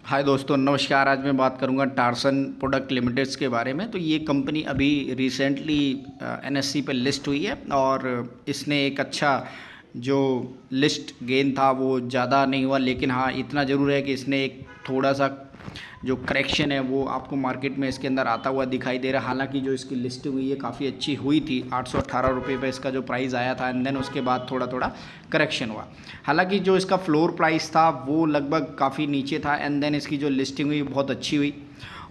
हाय दोस्तों, नमस्कार। आज मैं बात करूंगा टार्सन प्रोडक्ट लिमिटेड्स के बारे में। तो ये कंपनी अभी रिसेंटली एनएससी पे लिस्ट हुई है और इसने एक अच्छा जो लिस्ट गेन था वो ज़्यादा नहीं हुआ, लेकिन हाँ इतना ज़रूर है कि इसने एक थोड़ा सा जो करेक्शन है वो आपको मार्केट में इसके अंदर आता हुआ दिखाई दे रहा है। हालांकि जो इसकी लिस्टिंग हुई है काफ़ी अच्छी हुई थी, 818 रुपये पे इसका जो प्राइस आया था एंड देन उसके बाद थोड़ा थोड़ा करेक्शन हुआ। हालांकि जो इसका फ्लोर प्राइस था वो लगभग काफ़ी नीचे था एंड देन इसकी जो लिस्टिंग हुई बहुत अच्छी हुई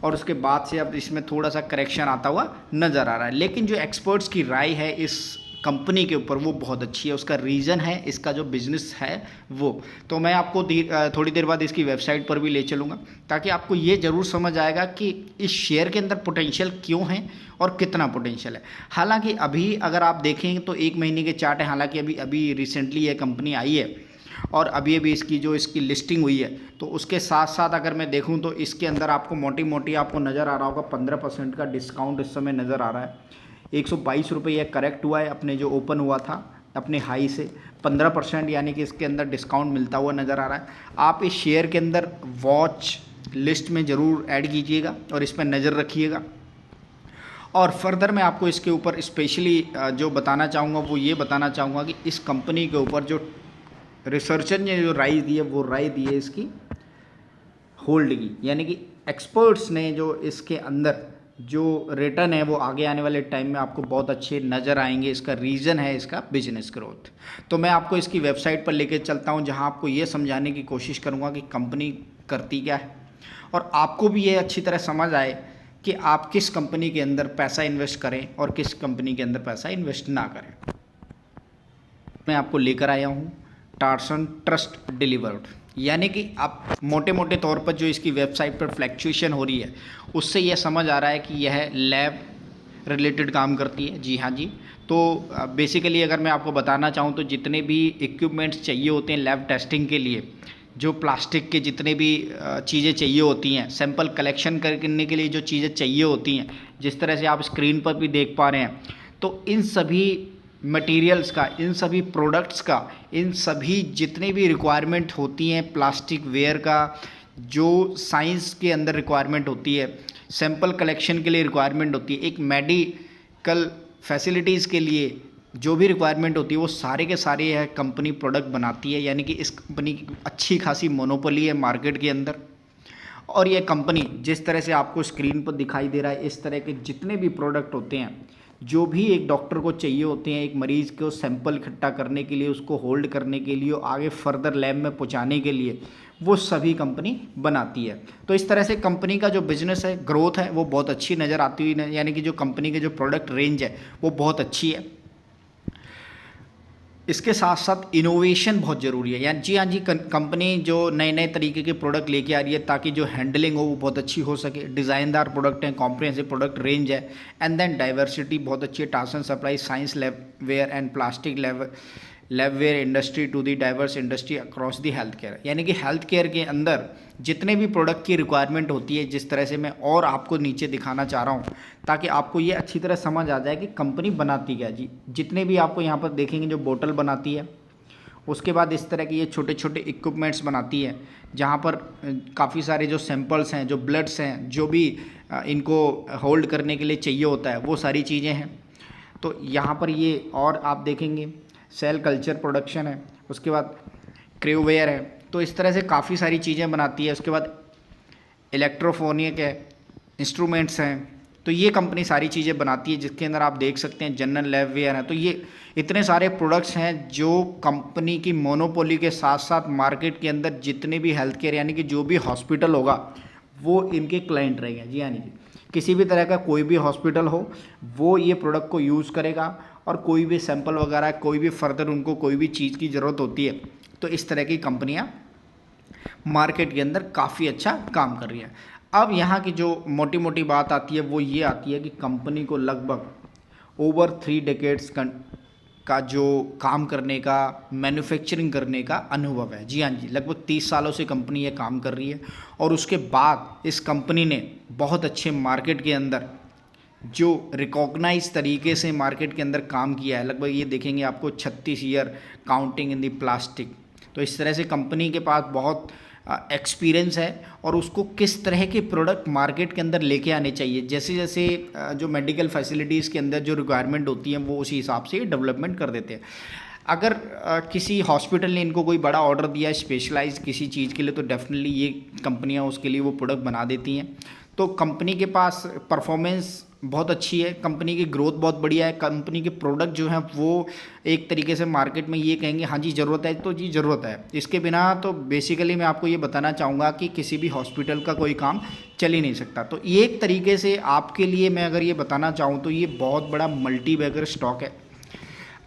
और उसके बाद से अब इसमें थोड़ा सा करेक्शन आता हुआ नज़र आ रहा है। लेकिन जो एक्सपर्ट्स की राय है इस कंपनी के ऊपर वो बहुत अच्छी है। उसका रीज़न है इसका जो बिज़नेस है वो। तो मैं आपको थोड़ी देर बाद इसकी वेबसाइट पर भी ले चलूँगा ताकि आपको ये ज़रूर समझ आएगा कि इस शेयर के अंदर पोटेंशियल क्यों है और कितना पोटेंशियल है। हालांकि अभी अगर आप देखें तो 1 महीने के चार्ट है। हालांकि अभी अभी रिसेंटली ये कंपनी आई है और अभी अभी इसकी लिस्टिंग हुई है, तो उसके साथ साथ अगर मैं देखूं तो इसके अंदर आपको मोटी मोटी आपको नज़र आ रहा होगा 15% का डिस्काउंट इस समय नज़र आ रहा है। 122 रुपये यह करेक्ट हुआ है अपने जो ओपन हुआ था अपने हाई से 15%, यानी कि इसके अंदर डिस्काउंट मिलता हुआ नज़र आ रहा है। आप इस शेयर के अंदर वॉच लिस्ट में ज़रूर ऐड कीजिएगा और इस पर नज़र रखिएगा। और फर्दर मैं आपको इसके ऊपर स्पेशली जो बताना चाहूँगा वो ये बताना चाहूँगा कि इस कंपनी के ऊपर जो रिसर्चर ने जो राय दी है वो राय दी है इसकी होल्ड की, यानी कि एक्सपर्ट्स ने जो इसके अंदर जो रिटर्न है वो आगे आने वाले टाइम में आपको बहुत अच्छे नज़र आएंगे। इसका रीज़न है इसका बिजनेस ग्रोथ। तो मैं आपको इसकी वेबसाइट पर लेके चलता हूँ जहाँ आपको ये समझाने की कोशिश करूँगा कि कंपनी करती क्या है और आपको भी ये अच्छी तरह समझ आए कि आप किस कंपनी के अंदर पैसा इन्वेस्ट करें और किस कंपनी के अंदर पैसा इन्वेस्ट ना करें। मैं आपको लेकर आया हूँ टार्सन ट्रस्ट डिलीवर्ड, यानी कि आप मोटे मोटे तौर पर जो इसकी वेबसाइट पर फ्लैक्चुएशन हो रही है उससे यह समझ आ रहा है कि यह लैब रिलेटेड काम करती है। जी हाँ जी। तो बेसिकली अगर मैं आपको बताना चाहूँ तो जितने भी इक्विपमेंट्स चाहिए होते हैं लैब टेस्टिंग के लिए, जो प्लास्टिक के जितने भी चीज़ें चाहिए होती हैं, सैंपल कलेक्शन करने के लिए जो चीज़ें चाहिए होती हैं, जिस तरह से आप स्क्रीन पर भी देख पा रहे हैं, तो इन सभी मटेरियल्स का, इन सभी प्रोडक्ट्स का, इन सभी जितने भी रिक्वायरमेंट होती हैं प्लास्टिक वेयर का, जो साइंस के अंदर रिक्वायरमेंट होती है, सैंपल कलेक्शन के लिए रिक्वायरमेंट होती है, एक मेडिकल फैसिलिटीज़ के लिए जो भी रिक्वायरमेंट होती है वो सारे के सारे यह कंपनी प्रोडक्ट बनाती है। यानी कि इस कंपनी की अच्छी खासी मोनोपोली है मार्केट के अंदर। और यह कंपनी जिस तरह से आपको स्क्रीन पर दिखाई दे रहा है, इस तरह के जितने भी प्रोडक्ट होते हैं जो भी एक डॉक्टर को चाहिए होते हैं, एक मरीज़ को सैंपल इकट्ठा करने के लिए, उसको होल्ड करने के लिए, आगे फर्दर लैब में पहुंचाने के लिए, वो सभी कंपनी बनाती है। तो इस तरह से कंपनी का जो बिज़नेस है, ग्रोथ है, वो बहुत अच्छी नज़र आती हुई, यानी कि जो कंपनी के जो प्रोडक्ट रेंज है वो बहुत अच्छी है। इसके साथ साथ इनोवेशन बहुत ज़रूरी है। यानी जी हाँ जी, कंपनी जो नए नए तरीके के प्रोडक्ट लेके आ रही है ताकि जो हैंडलिंग हो वो बहुत अच्छी हो सके। डिज़ाइनदार प्रोडक्ट हैं, कॉम्प्रिहेंसिव प्रोडक्ट रेंज है एंड देन डाइवर्सिटी बहुत अच्छी है। Tarsons supply science lab ware and plastic lab ware industry to the diverse industry across the health care, यानी कि हेल्थ केयर के अंदर जितने भी प्रोडक्ट की रिक्वायरमेंट होती है, जिस तरह से मैं और आपको नीचे दिखाना चाह रहा हूँ ताकि आपको ये अच्छी तरह समझ आ जाए कि कंपनी बनाती क्या जी। जितने भी आपको यहाँ पर देखेंगे जो बोतल बनाती है, उसके बाद इस तरह के ये छोटे छोटे इक्विपमेंट्स बनाती है जहाँ पर काफ़ी सारे जो सैंपल्स हैं, जो ब्लड्स हैं, जो भी इनको होल्ड करने के लिए चाहिए होता है वो सारी चीज़ें हैं। तो यहाँ पर ये और आप देखेंगे सेल कल्चर प्रोडक्शन है, उसके बाद क्रेववेयर है। तो इस तरह से काफ़ी सारी चीज़ें बनाती है। उसके बाद इलेक्ट्रोफोनिक है, इंस्ट्रूमेंट्स हैं। तो ये कंपनी सारी चीज़ें बनाती है जिसके अंदर आप देख सकते हैं जनरल लैब वेयर है। तो ये इतने सारे प्रोडक्ट्स हैं जो कंपनी की मोनोपोली के साथ साथ मार्केट के अंदर जितने भी हेल्थ केयर, यानी कि जो भी हॉस्पिटल होगा वो इनके क्लाइंट रहेंगे। जी यानी कि किसी भी तरह का कोई भी हॉस्पिटल हो वो ये प्रोडक्ट को यूज़ करेगा और कोई भी सैंपल वगैरह, कोई भी फर्दर उनको कोई भी चीज़ की ज़रूरत होती है तो इस तरह की कंपनियां मार्केट के अंदर काफ़ी अच्छा काम कर रही है। अब यहाँ की जो मोटी मोटी बात आती है वो ये आती है कि कंपनी को लगभग ओवर 3 डेकेड्स का जो काम करने का, मैन्युफैक्चरिंग करने का अनुभव है। जी हाँ जी, लगभग 30 सालों से कंपनी ये काम कर रही है और उसके बाद इस कंपनी ने बहुत अच्छे मार्केट के अंदर जो रिकॉग्नाइज तरीके से मार्केट के अंदर काम किया है। लगभग ये देखेंगे आपको 36 year counting in the plastic. तो इस तरह से कंपनी के पास बहुत एक्सपीरियंस है और उसको किस तरह के प्रोडक्ट मार्केट के अंदर लेके आने चाहिए। जैसे जैसे जो मेडिकल फैसिलिटीज़ के अंदर जो रिक्वायरमेंट होती है वो उसी हिसाब से डेवलपमेंट कर देते हैं। अगर किसी हॉस्पिटल ने इनको कोई बड़ा ऑर्डर दिया है स्पेशलाइज किसी चीज़ के लिए, तो डेफिनेटली ये कंपनियां उसके लिए वो प्रोडक्ट बना देती हैं। तो कंपनी के पास परफॉर्मेंस बहुत अच्छी है, कंपनी की ग्रोथ बहुत बढ़िया है, कंपनी के प्रोडक्ट जो हैं वो एक तरीके से मार्केट में ये कहेंगे हाँ जी ज़रूरत है तो जी ज़रूरत है, इसके बिना तो बेसिकली मैं आपको ये बताना चाहूँगा कि किसी भी हॉस्पिटल का कोई काम चल ही नहीं सकता। तो ये एक तरीके से आपके लिए मैं अगर ये बताना चाहूँ तो ये बहुत बड़ा मल्टी बैगर स्टॉक है।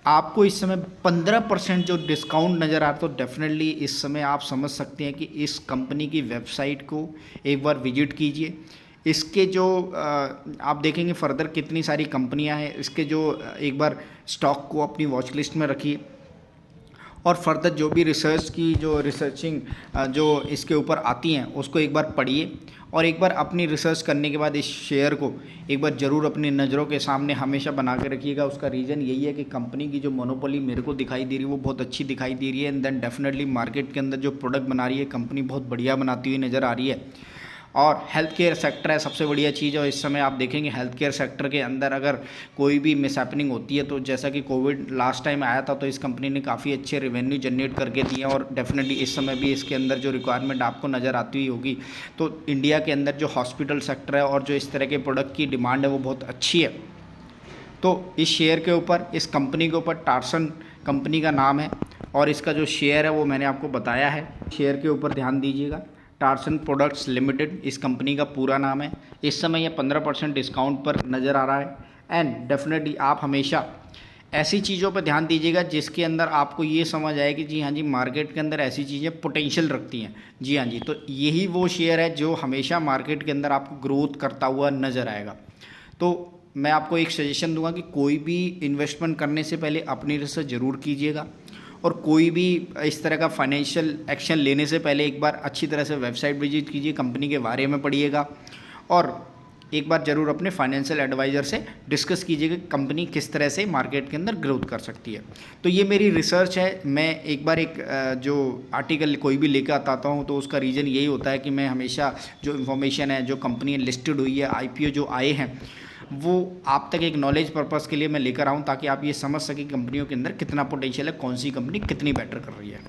आपको इस समय 15% जो डिस्काउंट नज़र आता है, तो डेफिनेटली इस समय आप समझ सकते हैं कि इस कंपनी की वेबसाइट को एक बार विजिट कीजिए। इसके जो आप देखेंगे फर्दर कितनी सारी कंपनियां हैं, इसके जो एक बार स्टॉक को अपनी वॉच लिस्ट में रखिए और फर्दर जो भी रिसर्च की जो रिसर्चिंग जो इसके ऊपर आती हैं उसको एक बार पढ़िए और एक बार अपनी रिसर्च करने के बाद इस शेयर को एक बार ज़रूर अपनी नज़रों के सामने हमेशा बना के रखिएगा। उसका रीज़न यही है कि कंपनी की जो मोनोपोली मेरे को दिखाई दे रही है वो बहुत अच्छी दिखाई दे रही है एंड देन डेफिनेटली मार्केट के अंदर जो प्रोडक्ट बना रही है कंपनी बहुत बढ़िया बनाती हुई नज़र आ रही है। और हेल्थ केयर सेक्टर है सबसे बढ़िया चीज़। और इस समय आप देखेंगे हेल्थ केयर सेक्टर के अंदर अगर कोई भी मिसहैपनिंग होती है, तो जैसा कि कोविड लास्ट टाइम आया था तो इस कंपनी ने काफ़ी अच्छे रेवेन्यू जनरेट करके दिए और डेफिनेटली इस समय भी इसके अंदर जो रिक्वायरमेंट आपको नज़र आती हुई होगी, तो इंडिया के अंदर जो हॉस्पिटल सेक्टर है और जो इस तरह के प्रोडक्ट की डिमांड है वो बहुत अच्छी है। तो इस शेयर के ऊपर, इस कंपनी के ऊपर टार्सन कंपनी का नाम है और इसका जो शेयर है वो मैंने आपको बताया है। शेयर के ऊपर ध्यान दीजिएगा, टार्सन प्रोडक्ट्स लिमिटेड इस कंपनी का पूरा नाम है। इस समय यह 15% डिस्काउंट पर नज़र आ रहा है एंड डेफिनेटली आप हमेशा ऐसी चीज़ों पर ध्यान दीजिएगा जिसके अंदर आपको ये समझ आए कि जी हाँ जी मार्केट के अंदर ऐसी चीज़ें पोटेंशियल रखती हैं। जी हाँ जी, तो यही वो शेयर है जो हमेशा मार्केट के अंदर आपको ग्रोथ करता हुआ नज़र आएगा। तो मैं आपको एक सजेशन दूंगा कि कोई भी इन्वेस्टमेंट करने से पहले अपनी रिसर्च ज़रूर कीजिएगा और कोई भी इस तरह का फाइनेंशियल एक्शन लेने से पहले एक बार अच्छी तरह से वेबसाइट विजिट कीजिए, कंपनी के बारे में पढ़िएगा और एक बार ज़रूर अपने फाइनेंशियल एडवाइज़र से डिस्कस कीजिएगा कि कंपनी किस तरह से मार्केट के अंदर ग्रोथ कर सकती है। तो ये मेरी रिसर्च है। मैं एक बार एक जो आर्टिकल कोई भी लेकर आता हूँ तो उसका रीज़न यही होता है कि मैं हमेशा जो इन्फॉर्मेशन है, जो कंपनी लिस्टेड हुई है, IPO जो आए हैं, वो आप तक एक नॉलेज पर्पज़ के लिए मैं लेकर आऊँ ताकि आप ये समझ सकें कंपनियों के अंदर कितना पोटेंशियल है, कौन सी कंपनी कितनी बेटर कर रही है।